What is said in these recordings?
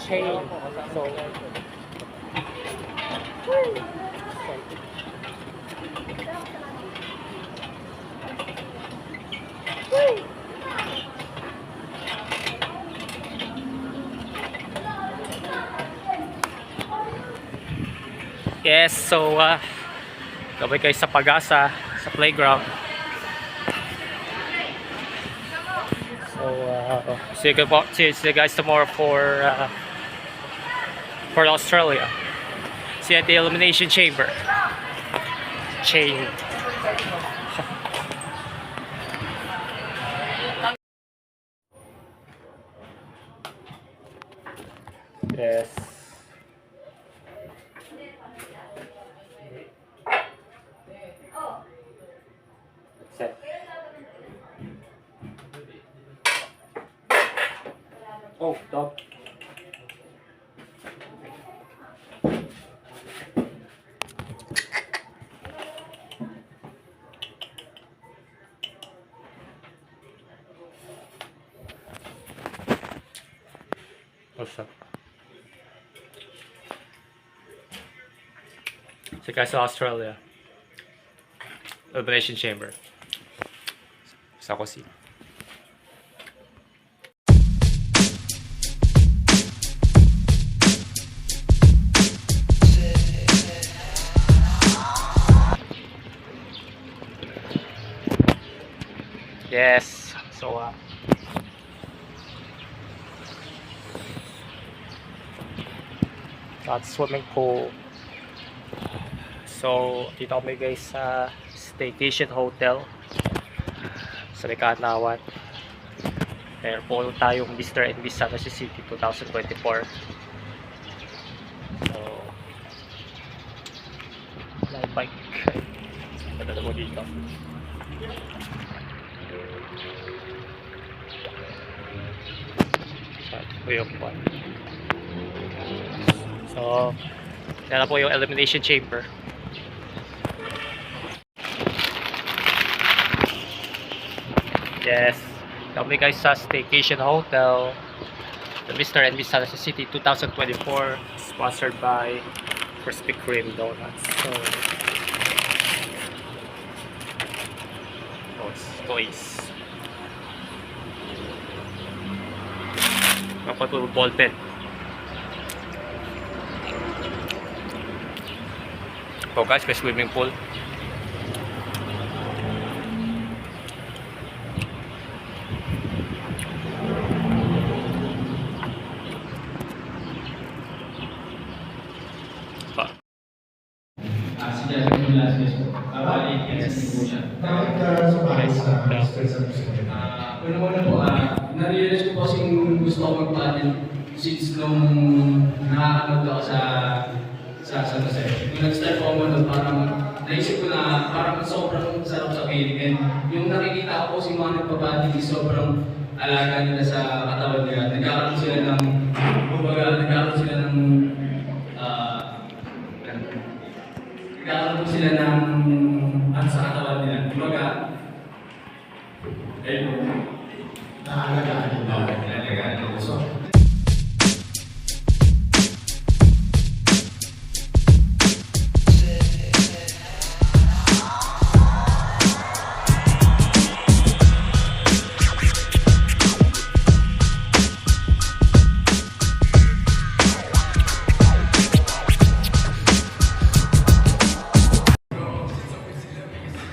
chain. So, yes, so gabay kayo sa Pag-asa sa playground. So see you guys tomorrow for Australia. See you at the Elimination Chamber. Chain. Yes. Set. Oh, dog. What's up? So guys, to Australia. Elimination Chamber. Sa ko si. Yes. So that's swimming pool. So dito kami guys sa staycation hotel sa Likanawan. Meron po tayong Mr. and Miss San Jose City 2024. So live bike. Ganda mo dito. So yan na po yung Elimination Chamber. Yes, kami guys sa Staycation Hotel, the Mr. and Miss San Jose City 2024, sponsored by Krispy Kreme Donuts. So, it's toys. Kapag ball pen. So guys, may swimming pool. Una-una po, na-realize ko po kasing gusto ko mag-paddle since nung nakakanood ako sa San Jose. Nung nag-start po ako doon, parang naisip ko na parang sobrang sarap sa feeling. And yung nakikita ko po si mga nagpapaddle is sobrang alaga nila sa katawan nila. Nagkakaroon sila ng, kumbaga, nagkakaroon sila ng ano sa katawan nila. Kumbaga, naalagaan nila. So,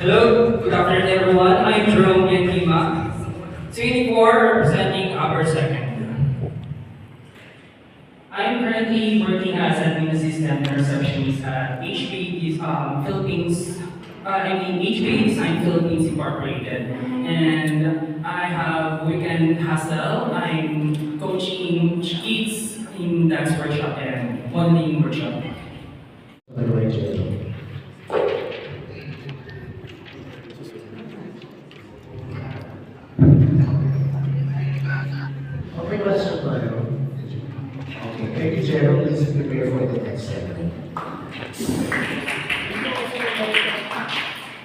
hello, good afternoon everyone. I'm Jerome Yankima, 24, representing Upper Second. I'm currently working as admin assistant and receptionist at HPA Philippines. HPA Design Philippines Incorporated. And I have weekend hustle. I'm coaching kids in dance workshop and modeling workshop. Okay, question tayo. Okay, thank you, Gerald. Please prepare for the next segment.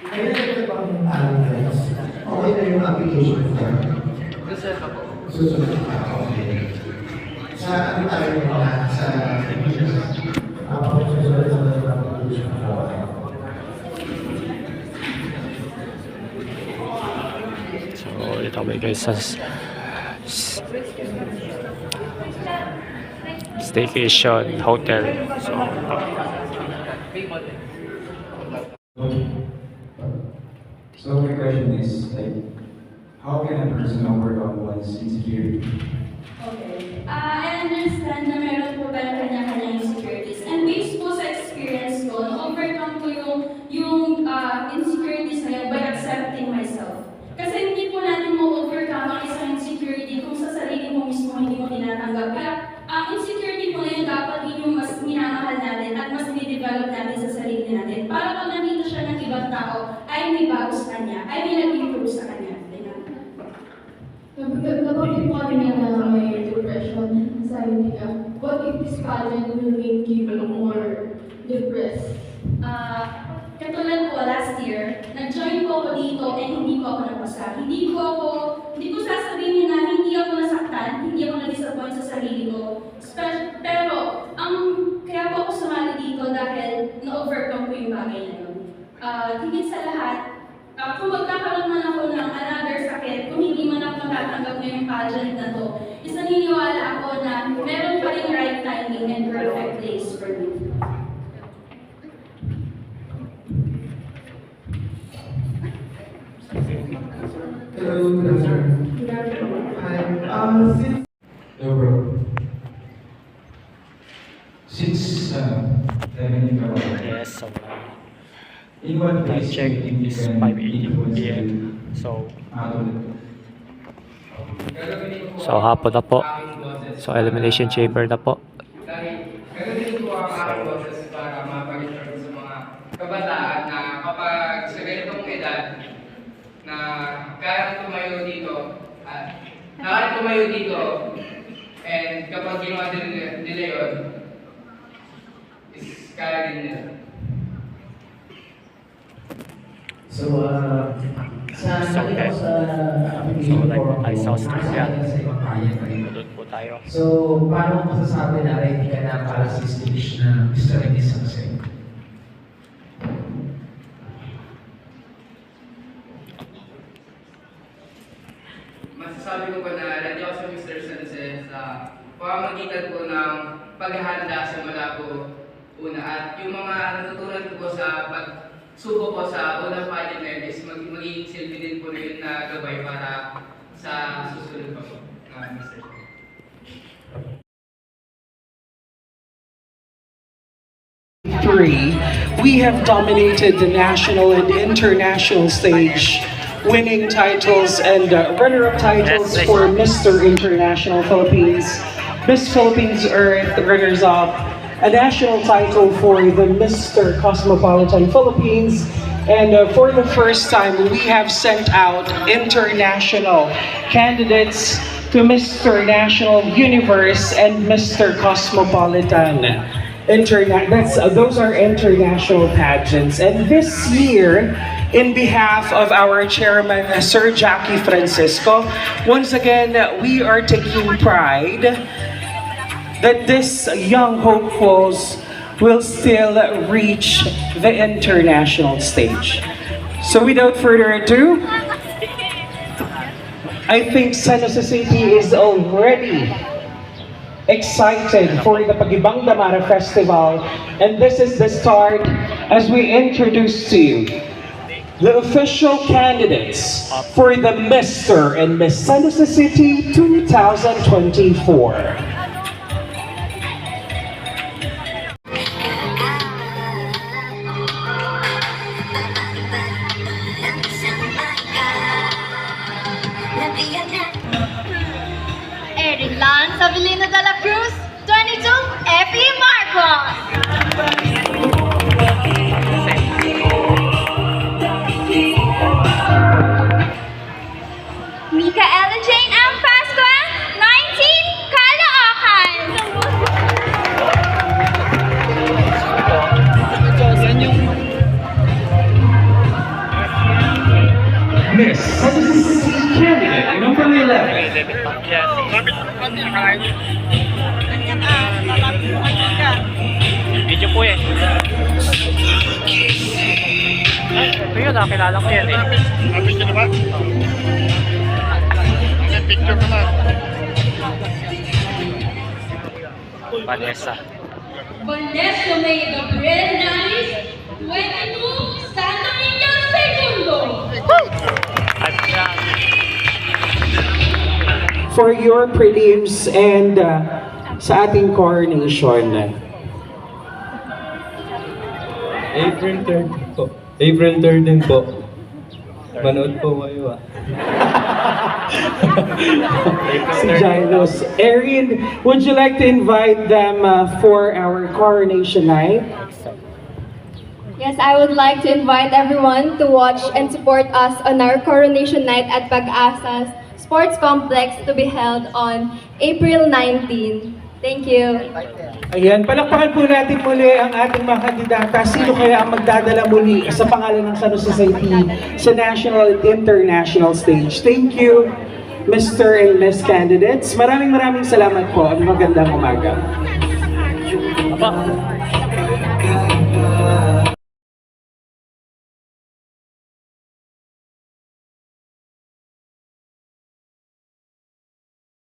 Kaya na bang alas? Okay na yung application form? Susunod na. Okay. Sa ano tayo na sa susunod sa conclusion po. So, ito kami guys sa staycation hotel. So, So my question is, like, how can a person overcome one's insecurity? Okay. I understand na meron po tayong kanya-kanya insecurities. And based po sa experience ko, na-overcome ko yung insecurities na yun by accepting myself. Kasi hindi po natin ma-overcome ang isang insecurity kung sa sarili mo mismo hindi mo tinatanggap. Kaya ang insecurity po na yun dapat yun yung mas minamahal natin at mas ni-develop natin sa sarili natin. Para pag nakita siya ng ibang tao, ay may bago sa kanya, ay may nag-improve sa kanya. Nabanggit mo kanina na may depression, anxiety ka. What if this pageant will make you more depressed? Katulad po last year, nag-join po ako dito and hindi ko ako napasa. Hindi ko sasabihin na hindi ako nasaktan, hindi ako na-disappoint sa sarili ko. Pero, kaya po ako sumali dito dahil na-overcome ko yung bagay na yun. Higit sa lahat, kung magkakaroon man ako ng another sakit, kung hindi man ako matatanggap ngayong pageant na to, is naniniwala ako na meron pa rin right timing and perfect place for me. Hello, good afternoon. Hi. Hello, bro. Since 11 ka yes, so in what time ways check do you think you is can 5:18 influence PM. the So hapon na po. So elimination chamber na po. Gagawin ko ang aking boses para mapag-inform sa mga kabataan na kapag sa ganitong edad na kaya tumayo dito and kapag ginawa nila yun is kaya din nila. So, sa nakita ko sa So, application like, form I saw mo, street nasa yan. atin sa ibang kaya kayo. Doon po tayo. So, paano mo masasabi na ready ka na para sa stage na Mr. and Miss Success? Masasabi ko pa na ready ako sa Mr. Sunset sa pamamagitan ko ng paghahanda simula ko una at yung mga natutunan ko po sa pagsubo ko sa unang pageant na yun is magiging silbi din po rin na gabay para sa susunod pa po na Mr. We have dominated the national and international stage, winning titles and runner-up titles for Mr. International Philippines, Miss Philippines Earth, runners-up, a national title for the Mr. Cosmopolitan Philippines, and for the first time, we have sent out international candidates to Mr. National Universe and Mr. Cosmopolitan. Those are international pageants. And this year, in behalf of our chairman, Sir Jackie Francisco, once again, we are taking pride that these young hopefuls will still reach the international stage. So without further ado, I think San Jose City is already excited for the Pag-ibang Damara Festival, and this is the start as we introduce to you the official candidates for the Mr. and Miss San Jose City 2024. Eric Lance Avelino de la Cruz, 22, F.E. Marcos. Micaela Jane M. Pascua, 19, Caloocan. Miss San Jose City candidate number 11. nakilala ko yan eh. Picture na ba? Picture ka lang. Vanessa. Vanessa May Gabriel Nanis, 22, Santo Niño Segundo. At siya. For your prelims and sa ating coronation. April 3rd po. April 3rd din po. Manood po kayo Si Janos. Erin, would you like to invite them for our coronation night? Yes, I would like to invite everyone to watch and support us on our coronation night at Pag-asa's Sports Complex to be held on April 19. Thank you. Ayan, palakpakan po natin muli ang ating mga kandidata. Sino kaya ang magdadala muli sa pangalan ng San Jose City sa national at international stage? Thank you, Mr. and Miss Candidates. Maraming salamat po at magandang umaga. Aba.